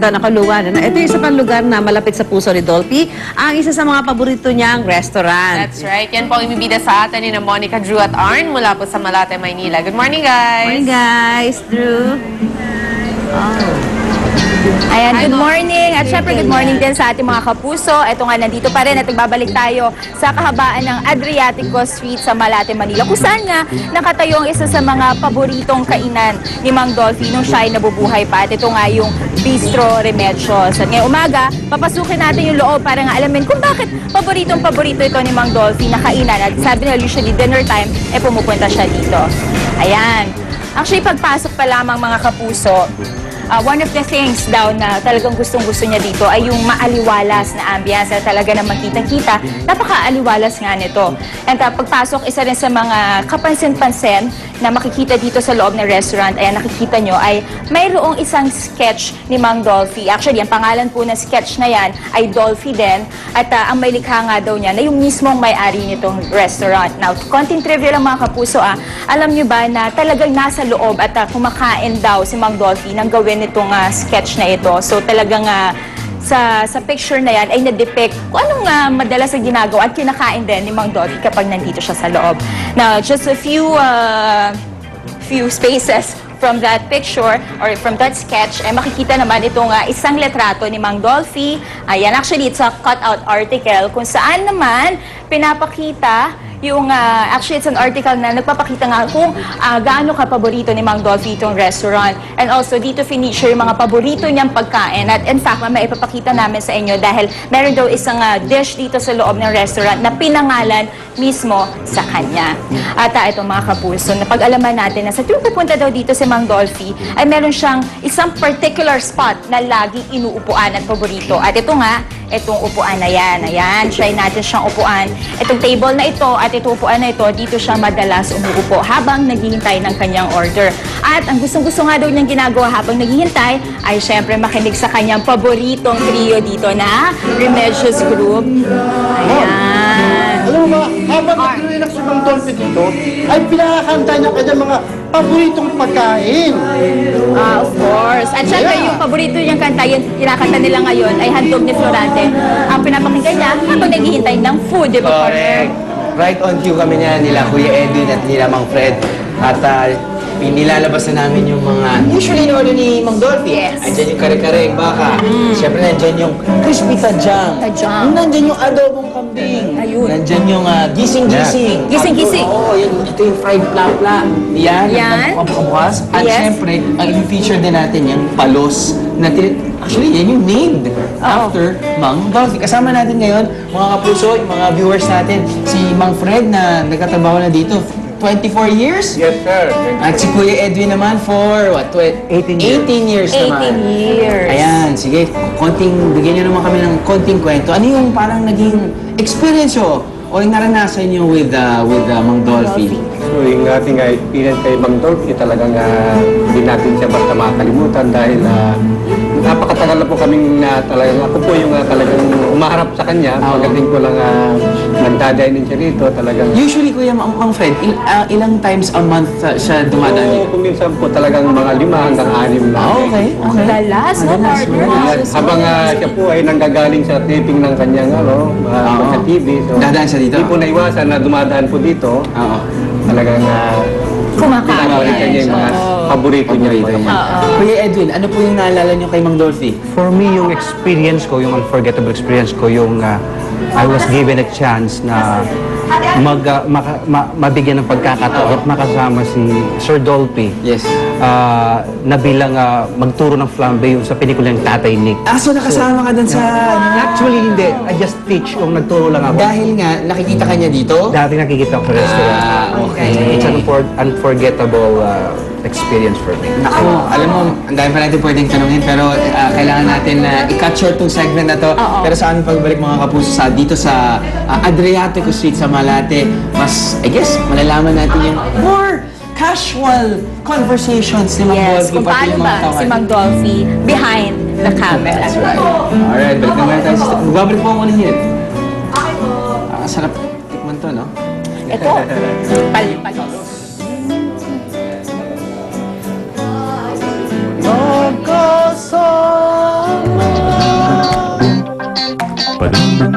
dito, nakuluwa na. Ito yung isa pang lugar na malapit sa puso ni Dolphy. Ang isa sa mga paborito niyang restaurant. That's right. Yan po ang ibibida sa atin ni Monica, Drew at Arn mula po sa Malate, Maynila. Good morning, guys! Morning, guys. Drew. Ayan, good morning. At syempre, good morning din sa ating mga kapuso. Ito nga, nandito pa rin at nagbabalik tayo sa kahabaan ng Adriatico Street sa Malate, Manila. Kung saan nga nakatayo ang isa sa mga paboritong kainan ni Mang Dolphy nung siya ay nabubuhay pa. At ito nga yung Bistro Remedios. At ngayong umaga, papasukin natin yung loob para nga alamin kung bakit paboritong-paborito ito ni Mang Dolphy na kainan. At sabi nila usually dinner time, pumupunta siya dito. Ayan. Actually, pagpasok pa lamang mga kapuso, one of the things daw na talagang gustong-gusto niya dito ay yung maaliwalas na ambience na talaga naman kitang-kita. Napaka-aliwalas nga nito. And pagpasok, isa rin sa mga kapansin-pansin na makikita dito sa loob ng restaurant, ayan nakikita nyo, ay mayroong isang sketch ni Mang Dolphy. Actually, ang pangalan po ng sketch na yan ay Dolphy din. At ang may likha nga daw niya na yung mismong may-ari nitong restaurant. Now, konting trivia lang mga kapuso, alam nyo ba na talagang nasa loob at kumakain daw si Mang Dolphy nang gawin itong sketch na ito. So talagang sa picture na yan ay na-depict kung anong madalas ang ginagawa at kinakain din ni Mang Dolphy kapag nandito siya sa loob. Now, just a few spaces from that picture or from that sketch, ay makikita naman itong isang letrato ni Mang Dolphy. Ayan, actually, it's a cut-out article kung saan naman pinapakita yung, actually, it's an article na nagpapakita nga kung gaano ka-paborito ni Mang Dolphy itong restaurant. And also, dito feature yung mga paborito niyang pagkain. At in fact, may ipapakita namin sa inyo dahil meron daw isang dish dito sa loob ng restaurant na pinangalan mismo sa kanya. At ito mga kapuso, napag-alaman natin na sa tuwing pupunta daw dito si Mang Dolphy, ay meron siyang isang particular spot na laging inuupuan at paborito. At ito nga, itong upuan na yan. Ayan, try natin siyang upuan. Itong table na ito at itong upuan na ito, dito siya madalas umuupo habang naghihintay ng kanyang order. At ang gustong-gusto nga daw niyang ginagawa habang naghihintay ay syempre makinig sa kanyang paboritong trio dito na Remedios Group. Ayan. Alam mo ba, habang nag-relax si Mang Dolphy dito, ay pinakakanta niya kanyang mga paboritong pagkain. Of course. At syempre, yung paborito niyang kanta, yung kinakanta nila ngayon ay Handog ni Florante. Ang pinapakinggan niya habang naghihintay ng food, di ba? Correct. Right on cue kami niya, nila Kuya Edwin at nila Mang Fred. At nilalabas na namin yung mga usually in-order ni Mang Dolphy. Yes. Andyan yung kare-kare, baka. Siyempre nandyan yung crispy tajang. Nandyan yung adobong kambing. Ayun. Nandyan yung gising-gising. Gising-gising. Oo, ito yung fried plapla. Yan. Bukas. At Yes. siyempre, ang i-feature din natin yung palos. Actually, yan yung named after Mang Dolphy. Kasama natin ngayon, mga kapuso, yung mga viewers natin, si Mang Fred na nagtatrabaho na dito 24 years. Yes, sir. At si Kuya Edwin naman for, what, 18 years 18 naman. years. Ayan, sige, bigyan niyo naman kami ng konting kwento. Ano yung parang naging experience nyo o yung naranasan nyo with Mang Dolphy? So, yung ating experience kay Mang Dolphy, talagang hindi natin siya basta makakalimutan dahil napakatagal na po kaming talagang ako po yung talagang umaharap sa kanya. Pagdating ko lang nagdadainin siya rito, talagang... Usually, Kuya Mang Fred, ilang times a month siya dumadaan dito? kung minsan po talagang mga 5 hanggang 6 na. Okay. Dalas, no, partner? Habang siya po ay nanggagaling sa taping ng kanyang sa TV. So, Dadaan siya dito? Hindi po naiwasan na dumadaan po dito. Oo. Talagang pinapakita niya yung mga paborito niya. Kuya Edwin, ano po yung naalala niyo kay Mang Dolphy? For me, yung experience ko, yung unforgettable experience ko, yung I was given a chance na mabigyan ng pagkakataon at makasama si Sir Dolphy. Yes. Na bilang magturo ng flambe yung sa pelikulang Tatay Nick. So nakasama ka dun sa... Actually, hindi. I just teach yung nagturo lang ako. Dahil nga, nakikita ka niya dito? Dati nakikita ko sa restaurant. Okay. It's an unforgettable experience for me. Naku, alam mo, ang dami pa natin pwedeng tanungin, pero kailangan natin i-cut short tong segment na to. Pero sa aming pagbalik mga kapuso dito sa Adriatico Street sa Malate, mas, I guess, malalaman natin yung more casual conversations ni Mang Yes, Dolphy. kung paano ba si Mang Dolphy behind the camera. That's right. Alright, balik naman tayo sa... Magbabalik po ako ulit yun. Sarap tikman to, no? Ito, palipalos. Nagkasama Produktong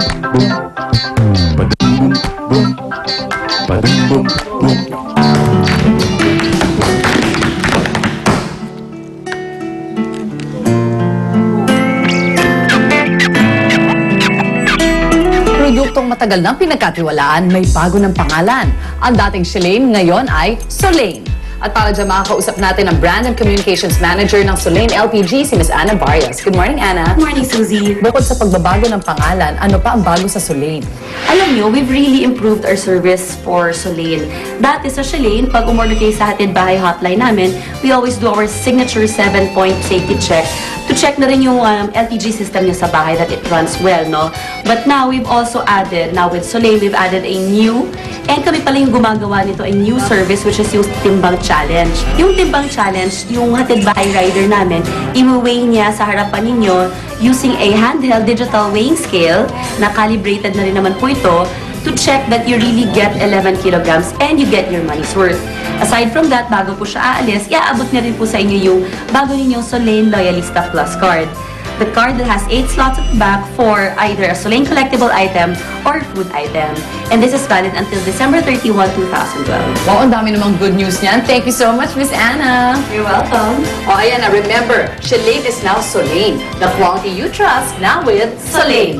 matagal nang pinagkatiwalaan, may bago ng pangalan. Ang dating Shalane ngayon ay Solane. At para dyan makakausap natin ang Brand and Communications Manager ng Solane LPG, si Ms. Ana Barrios. Good morning, Ana. Good morning, Suzy. Bukod sa pagbabago ng pangalan, ano pa ang bago sa Solane? Alam nyo, we've really improved our service for Solane. Dati sa Shalane, pag umorder kayo sa hatid bahay hotline namin, we always do our signature 7-point safety check to check na rin yung LPG system niya sa bahay that it runs well, no? But now, we've also added, now with Solane, we've added a new, and kami pala yung gumagawa nito, a new service which is yung Timbang Challenge. Yung Timbang Challenge, yung hatid bahay rider namin, i-weigh niya sa harapan ninyo using a handheld digital weighing scale na calibrated na rin naman po ito to check that you really get 11 kilograms and you get your money's worth. Aside from that, bago po siya aalis, iaabot na rin po sa inyo yung bago ninyong Solane Loyalista Plus card. The card that has 8 slots at the back for either a Solane collectible item or food item. And this is valid until December 31, 2012. Wow, ang dami namang good news niyan. Thank you so much, Ms. Ana. You're welcome. O ayan na, remember, Shalane is now Solane. The quality you trust, now with Solane.